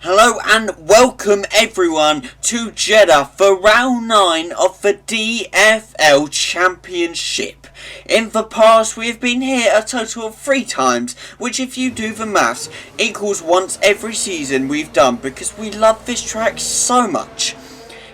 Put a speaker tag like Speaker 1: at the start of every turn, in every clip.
Speaker 1: Hello and welcome everyone to Jeddah for round 9 of the DFL Championship. In the past we have been here a total of 3 times, which if you do the maths equals once every season we've done because we love this track so much.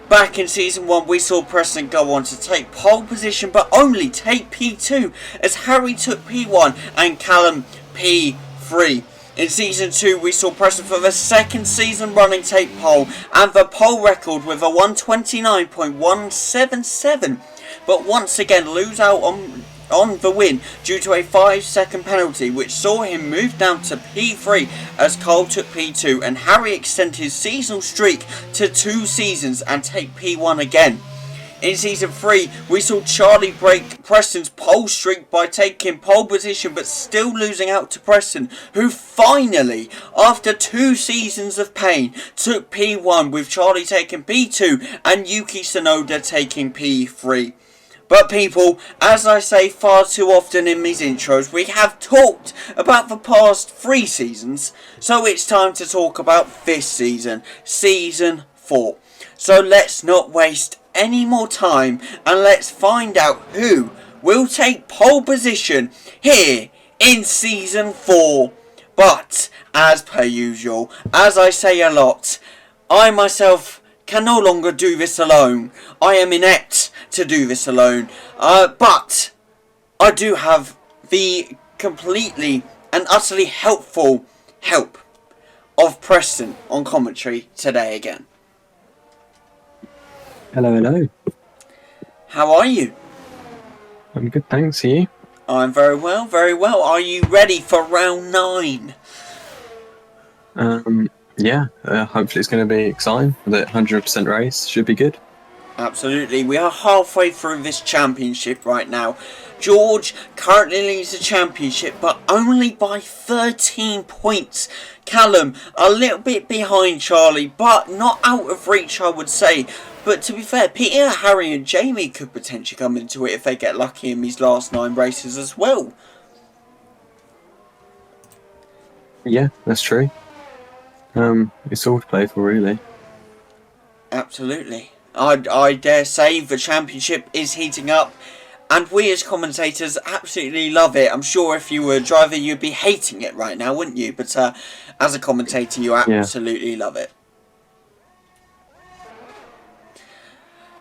Speaker 1: Back in season 1 we saw Preston go on to take pole position but only take P2 as Harry took P1 and Callum P3. In season 2 we saw Preston for the second season running take pole and the pole record with a 129.177, but once again lose out on the win due to a 5-second penalty which saw him move down to P3 as Cole took P2 and Harry extended his seasonal streak to 2 seasons and take P1 again. In season 3, we saw Charlie break Preston's pole streak by taking pole position but still losing out to Preston, who finally, after 2 seasons of pain, took P1 with Charlie taking P2 and Yuki Tsunoda taking P3. But people, as I say far too often in these intros, we have talked about the past 3 seasons, so it's time to talk about this season, season 4. So let's not waste any more time and let's find out who will take pole position here in season 4. But as per usual, as I say a lot, I myself can no longer do this alone. I am inept to do this alone, but I do have the completely and utterly helpful help of Preston on commentary today again.
Speaker 2: Hello, hello.
Speaker 1: How are you?
Speaker 2: I'm good, thanks. Are you?
Speaker 1: I'm very well, very well. Are you ready for round 9?
Speaker 2: Yeah. Hopefully it's going to be exciting. The 100% race should be good.
Speaker 1: Absolutely. We are halfway through this championship right now. George currently leads the championship, but only by 13 points. Callum a little bit behind Charlie, but not out of reach, I would say. But to be fair, Peter, Harry and Jamie could potentially come into it if they get lucky in these last 9 races as well.
Speaker 2: Yeah, that's true. It's all to play for, really.
Speaker 1: Absolutely. I dare say the championship is heating up, and we as commentators absolutely love it. I'm sure if you were a driver you'd be hating it right now, wouldn't you? But as a commentator you absolutely love it.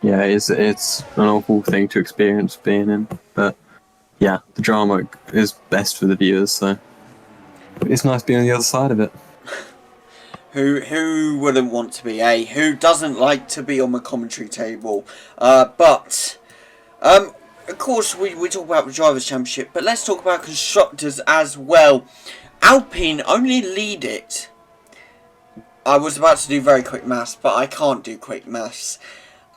Speaker 2: Yeah, it's an awful thing to experience being in, but yeah, the drama is best for the viewers, so it's nice being on the other side of it.
Speaker 1: Who wouldn't want to be, eh? Who doesn't like to be on the commentary table? But of course we talk about the Drivers' Championship, but let's talk about Constructors as well. Alpine only lead it. I was about to do very quick maths, but I can't do quick maths.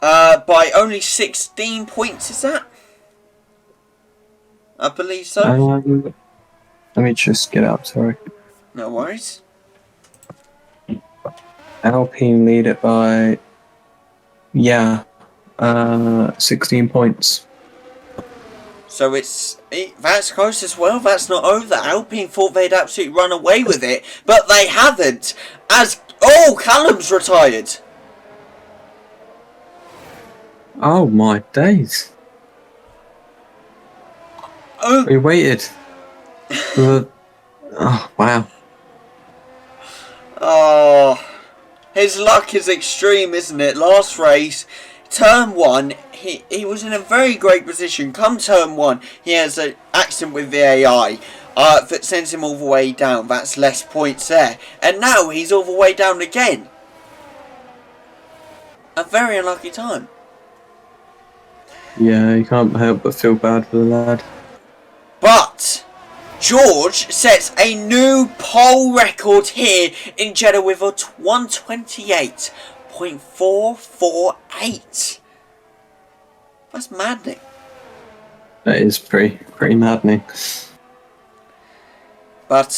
Speaker 1: By only 16 points, is that? I believe so.
Speaker 2: Let me just get up, sorry.
Speaker 1: No worries.
Speaker 2: Alpine lead it by 16 points.
Speaker 1: So that's close as well. That's not over. Alpine thought they'd absolutely run away with it, but they haven't. Callum's retired.
Speaker 2: Oh my days.
Speaker 1: Oh.
Speaker 2: We waited. Oh, wow.
Speaker 1: Oh, his luck is extreme, isn't it? Last race, turn 1, he was in a very great position. Come turn 1, he has an accident with the AI that sends him all the way down. That's less points there. And now he's all the way down again. A very unlucky time.
Speaker 2: Yeah, you can't help but feel bad for the lad.
Speaker 1: But George sets a new pole record here in Jeddah with a 128.448. That's maddening.
Speaker 2: That is pretty maddening.
Speaker 1: But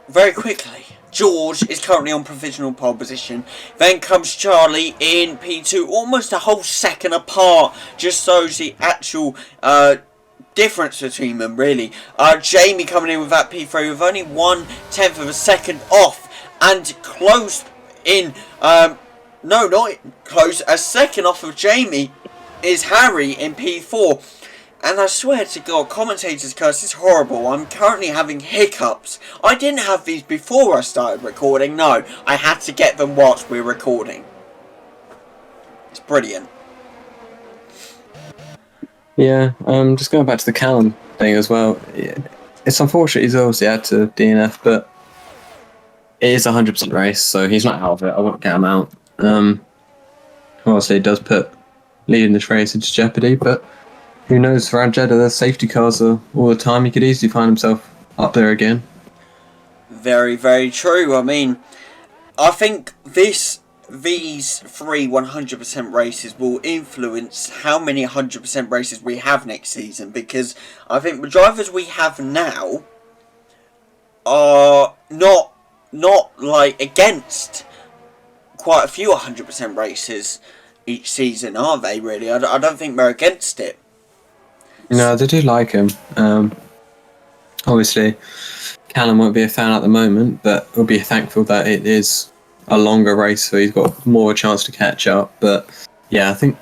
Speaker 1: very quickly, George is currently on provisional pole position. Then comes Charlie in P2, almost a whole second apart. Just shows the actual difference between them, really. Jamie coming in with that P3 with only 1/10 of a second off. and close in, no, not close, a second off of Jamie is Harry in P4. And I swear to God, commentators curse is horrible. I'm currently having hiccups. I didn't have these before I started recording. No, I had to get them whilst we were recording. It's brilliant.
Speaker 2: Yeah, just going back to the Callum thing as well. It's unfortunate he's obviously had to DNF, but it is a 100% race, so he's not out of it. I won't get him out. Obviously, it does put leading this race into jeopardy, but who knows? For Jeddah, the safety cars are all the time. He could easily find himself up there again.
Speaker 1: Very, very true. I mean, I think these 3 100% races will influence how many 100% races we have next season, because I think the drivers we have now are not like against quite a few 100% races each season, are they? Really, I don't think they're against it.
Speaker 2: No, they do like him. Obviously, Callum won't be a fan at the moment, but we'll be thankful that it is a longer race, so he's got more chance to catch up. But yeah, I think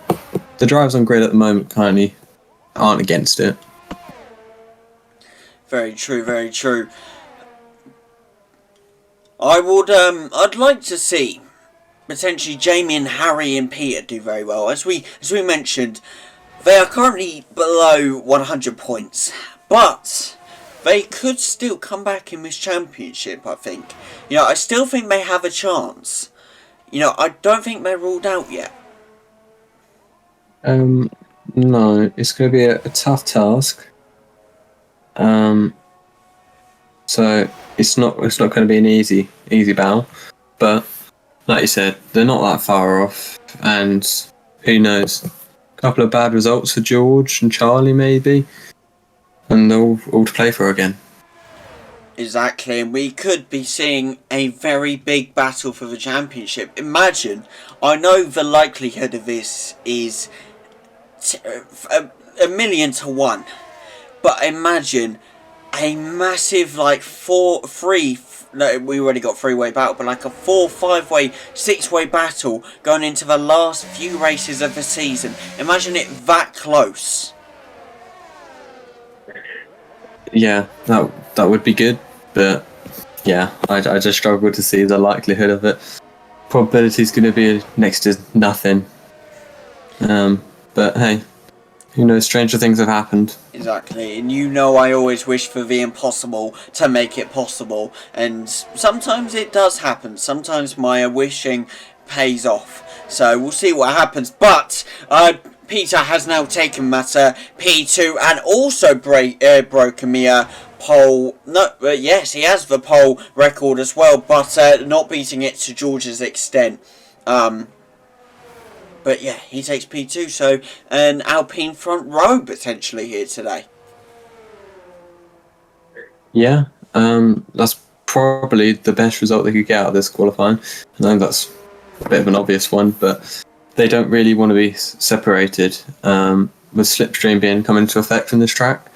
Speaker 2: the drivers on grid at the moment currently aren't against it.
Speaker 1: Very true, very true. I'd like to see potentially Jamie and Harry and Peter do very well. As we mentioned, they are currently below 100 points, but they could still come back in this championship, I think. I still think they have a chance. I don't think they're ruled out yet.
Speaker 2: No, it's going to be a tough task. So it's not going to be an easy battle, but like you said, they're not that far off, and who knows? A couple of bad results for George and Charlie maybe, and they're all to play for again.
Speaker 1: Exactly, and we could be seeing a very big battle for the championship. Imagine, I know the likelihood of this is 1,000,000 to 1, but imagine a massive we already got 3-way battle, but like a 4, 5-way, 6-way battle going into the last few races of the season. Imagine it that close.
Speaker 2: Yeah, that would be good, but yeah, I just struggle to see the likelihood of it. Probability is going to be next to nothing. But hey, who knows? Stranger things have happened.
Speaker 1: Exactly, and I always wish for the impossible to make it possible, and sometimes it does happen. Sometimes my wishing pays off, so we'll see what happens. But Peter has now taken that P2 and also broken the pole. No, yes, he has the pole record as well, but not beating it to George's extent. But yeah, he takes P2, so an Alpine front row potentially here today. Yeah,
Speaker 2: that's probably the best result they could get out of this qualifying. I know that's a bit of an obvious one, but they don't really want to be separated with slipstream being come into effect in this track.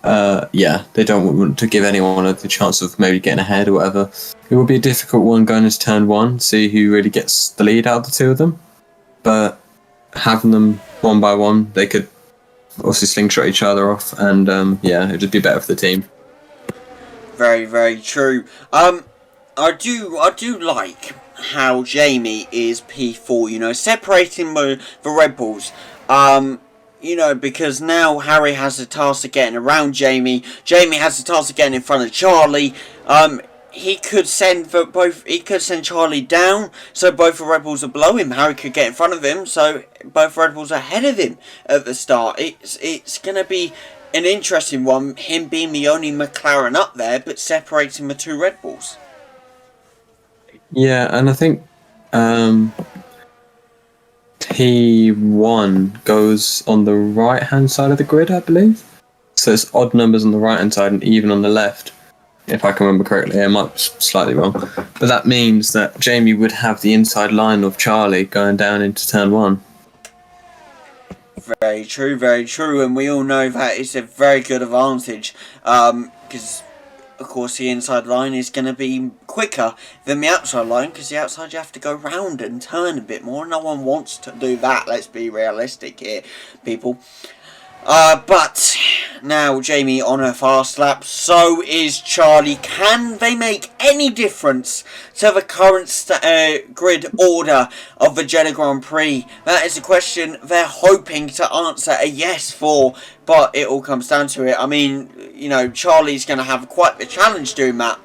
Speaker 2: They don't want to give anyone the chance of maybe getting ahead or whatever. It will be a difficult one going into turn 1, see who really gets the lead out of the two of them. But having them one by one, they could obviously slingshot each other off, and it'd just be better for the team.
Speaker 1: Very, very true. I do like how Jamie is P4. Separating the Red Bulls. Because now Harry has the task of getting around Jamie. Jamie has the task of getting in front of Charlie. He could send Charlie down, so both the Red Bulls are below him. Harry could get in front of him, so both Red Bulls are ahead of him at the start. It's going to be an interesting one, him being the only McLaren up there, but separating the two Red Bulls.
Speaker 2: Yeah, and I think P1 goes on the right-hand side of the grid, I believe. So it's odd numbers on the right-hand side and even on the left. If I can remember correctly, I might be slightly wrong. But that means that Jamie would have the inside line of Charlie going down into turn 1.
Speaker 1: Very true, and we all know that it's a very good advantage. Because of course, the inside line is going to be quicker than the outside line, because the outside you have to go round and turn a bit more. No one wants to do that, let's be realistic here, people. But now Jamie on a fast lap, so is Charlie. Can they make any difference to the current grid order of the Jeddah Grand Prix? That is a question they're hoping to answer a yes for, but it all comes down to it. I mean, you know, Charlie's going to have quite the challenge doing that,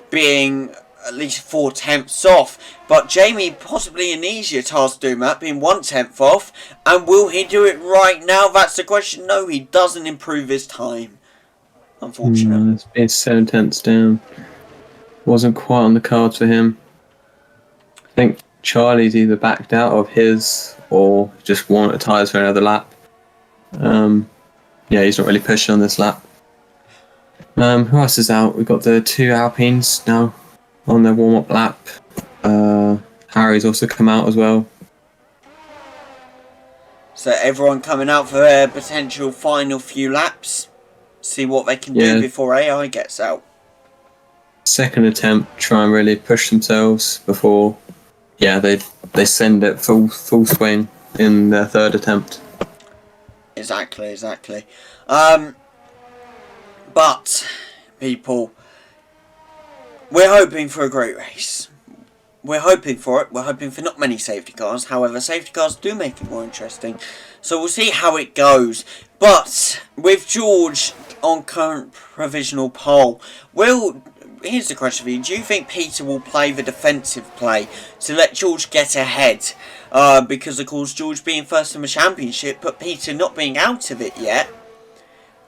Speaker 1: being at least 4/10 off, but Jamie possibly an easier task doing that, being 1/10 off. And will he do it right now? That's the question. No, he doesn't improve his time, unfortunately.
Speaker 2: No, it's been 7/10 down. Wasn't quite on the cards for him. I think Charlie's either backed out of his or just worn at tyres for another lap. Yeah, he's not really pushing on this lap. Who else is out? We've got the 2 Alpines now on their warm-up lap. Harry's also come out as well.
Speaker 1: So everyone coming out for their potential final few laps. See what they can do before AI gets out.
Speaker 2: Second attempt, try and really push themselves before, they send it full swing in their third attempt.
Speaker 1: Exactly. But people, we're hoping for a great race. We're hoping for it. We're hoping for not many safety cars. However, safety cars do make it more interesting. So we'll see how it goes. But with George on current provisional pole, here's the question for you. Do you think Peter will play the defensive play to let George get ahead? Because, of course, George being first in the championship, but Peter not being out of it yet.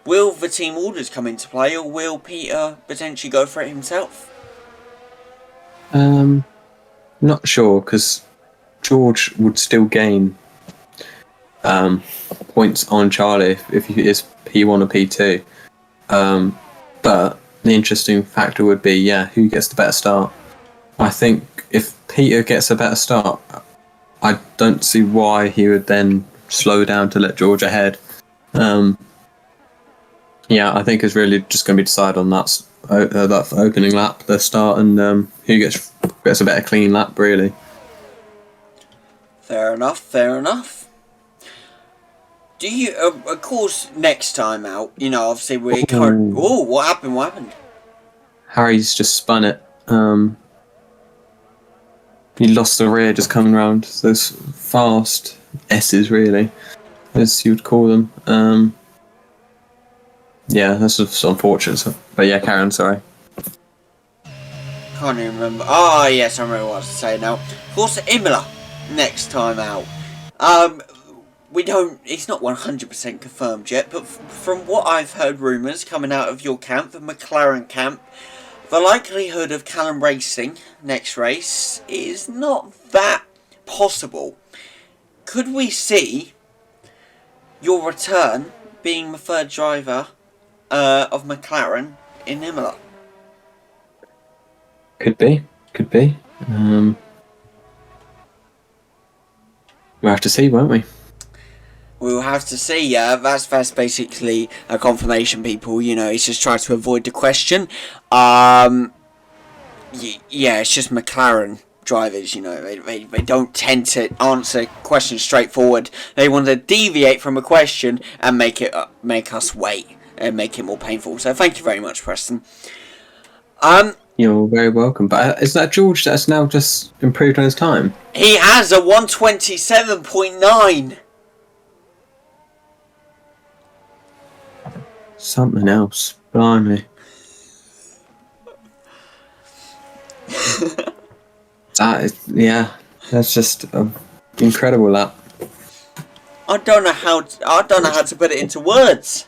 Speaker 1: Will the team orders come into play, or will Peter potentially go for it himself?
Speaker 2: Not sure, because George would still gain points on Charlie if he is P1 or P2. But the interesting factor would be, who gets the better start. I think if Peter gets a better start, I don't see why he would then slow down to let George ahead. I think it's really just going to be decided on that opening lap, the start, and who gets a better clean lap, really.
Speaker 1: Fair enough. Do you, of course, next time out, obviously we're current... Oh, what happened?
Speaker 2: Harry's just spun it. He lost the rear just coming around. Those fast S's, really, as you would call them. That's just unfortunate. But carry on, sorry.
Speaker 1: Can't even remember. Oh, yes, I remember what I was saying now. Of course, Imola, next time out. It's not 100% confirmed yet, but from what I've heard rumours coming out of your camp, the McLaren camp, the likelihood of Callum racing next race is not that possible. Could we see your return being the third driver of McLaren in Imola?
Speaker 2: Could be. We'll have to see, won't we?
Speaker 1: We'll have to see, That's basically a confirmation, people. He's just trying to avoid the question. It's just McLaren drivers, they don't tend to answer questions straightforward. They want to deviate from a question and make us wait and make it more painful. So thank you very much, Preston.
Speaker 2: You're very welcome. But is that George that's now just improved on his time?
Speaker 1: He has a 127.9.
Speaker 2: Something else. Blimey. That's just an incredible lap.
Speaker 1: I don't know how to put it into words.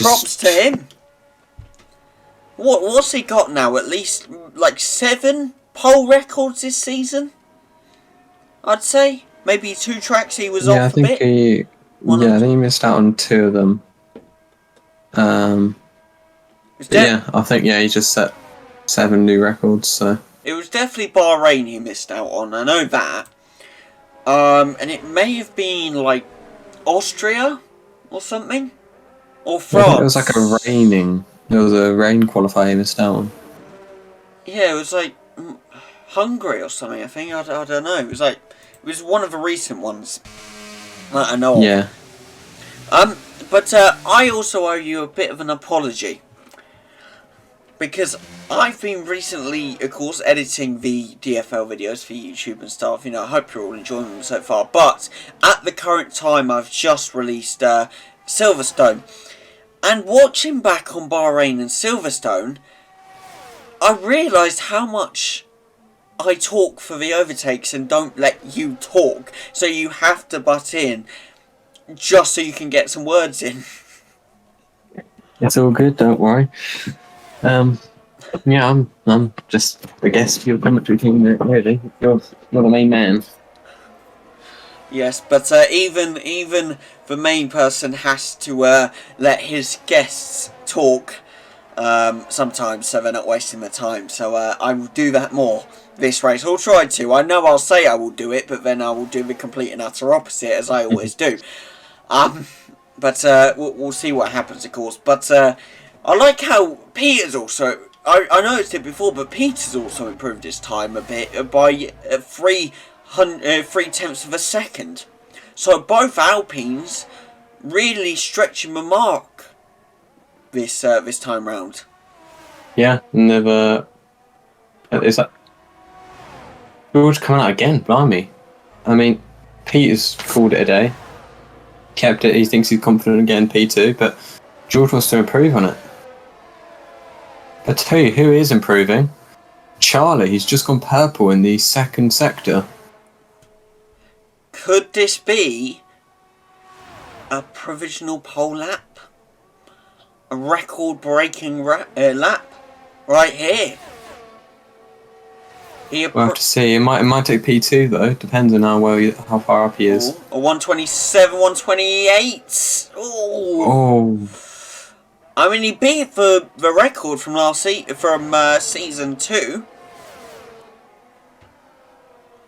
Speaker 1: Props to him. What's he got now? At least like 7 pole records this season, I'd say. Maybe 2 tracks he was off a bit.
Speaker 2: I think he missed out on 2 of them. I think he just set 7 new records. So
Speaker 1: it was definitely Bahrain he missed out on. I know that. And it may have been like Austria or something? Or
Speaker 2: I
Speaker 1: France?
Speaker 2: think it was like There was a rain qualifier he missed out on.
Speaker 1: Yeah, it was like Hungary or something. I think I don't know. It was one of the recent ones that I know of.
Speaker 2: Yeah.
Speaker 1: But I also owe you a bit of an apology. Because I've been recently, of course, editing the DFL videos for YouTube and stuff. You know, I hope you're all enjoying them so far. But at the current time, I've just released Silverstone. And watching back on Bahrain and Silverstone, I realised how much I talk for the overtakes and don't let you talk. So you have to butt in just so you can get some words in.
Speaker 2: It's all good, don't worry. Yeah, I'm just the guest for your commentary team, really. You're the main man.
Speaker 1: Yes, but even the main person has to let his guests talk sometimes, so they're not wasting their time. So I will do that more this race. I'll try to. I know I'll say I will do it, but then I will do the complete and utter opposite, as I always do. But we'll see what happens, of course. But I like how Peter's also... I noticed it before, but Peter's also improved his time a bit by 3/10 of a second. So both Alpines really stretching the mark this time round.
Speaker 2: Yeah, never. Is that George coming out again? Blimey! I mean, Peter's called it a day. Kept it. He thinks he's confident again, P2, but George wants to improve on it. I tell you, who is improving? Charlie. He's just gone purple in the second sector.
Speaker 1: Could this be a provisional pole lap? A record-breaking lap? Right here.
Speaker 2: We'll have to see. It might take P2 though. Depends on how far up he is.
Speaker 1: Ooh, a 127, 128.
Speaker 2: Oh.
Speaker 1: I mean, he beat the record from season 2,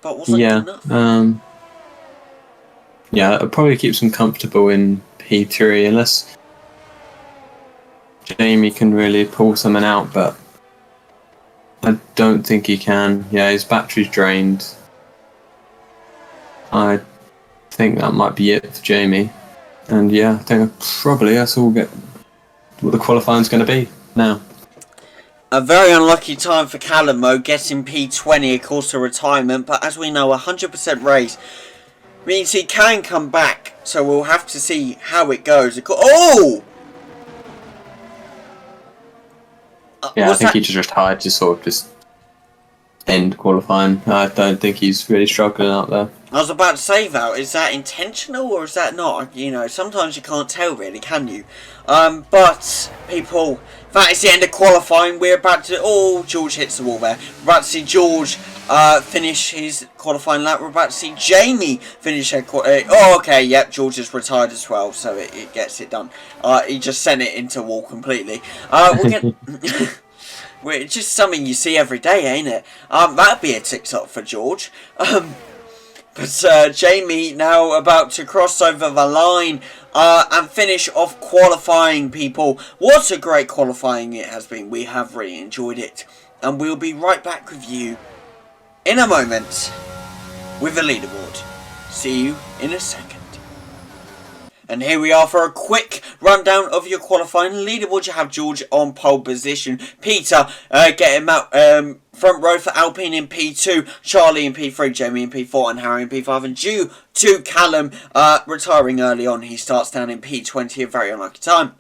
Speaker 1: but wasn't enough.
Speaker 2: Yeah, it probably keeps him comfortable in P3 unless Jamie can really pull something out, but I don't think he can. Yeah, his battery's drained. I think that might be it for Jamie. And yeah, I think probably that's all what the qualifying's going to be now.
Speaker 1: A very unlucky time for Callum, though, getting P20, of course, to retirement. But as we know, 100% race means he can come back. So we'll have to see how it goes. Oh!
Speaker 2: Yeah, I think he just retired to sort of just end qualifying. I don't think he's really struggling out there.
Speaker 1: I was about to say that. Is that intentional or is that not? You know, sometimes you can't tell really, can you? But, people, that is the end of qualifying. We're about to... Oh, George hits the wall there. We're about to see George finish his qualifying lap. We're about to see Jamie finish her... oh, okay, yep, George has retired as well, so it gets it done. He just sent it into the wall completely. We're going well, it's just something you see every day, ain't it? That'd be a TikTok for George. But Jamie now about to cross over the line and finish off qualifying, people. What a great qualifying it has been. We have really enjoyed it. And we'll be right back with you in a moment with the leaderboard. See you in a second. And here we are for a quick rundown of your qualifying leaderboard. You have George on pole position. Peter getting out front row for Alpine in P2. Charlie in P3. Jamie in P4. And Harry in P5. And due to Callum retiring early on, he starts down in P20. A very unlucky time.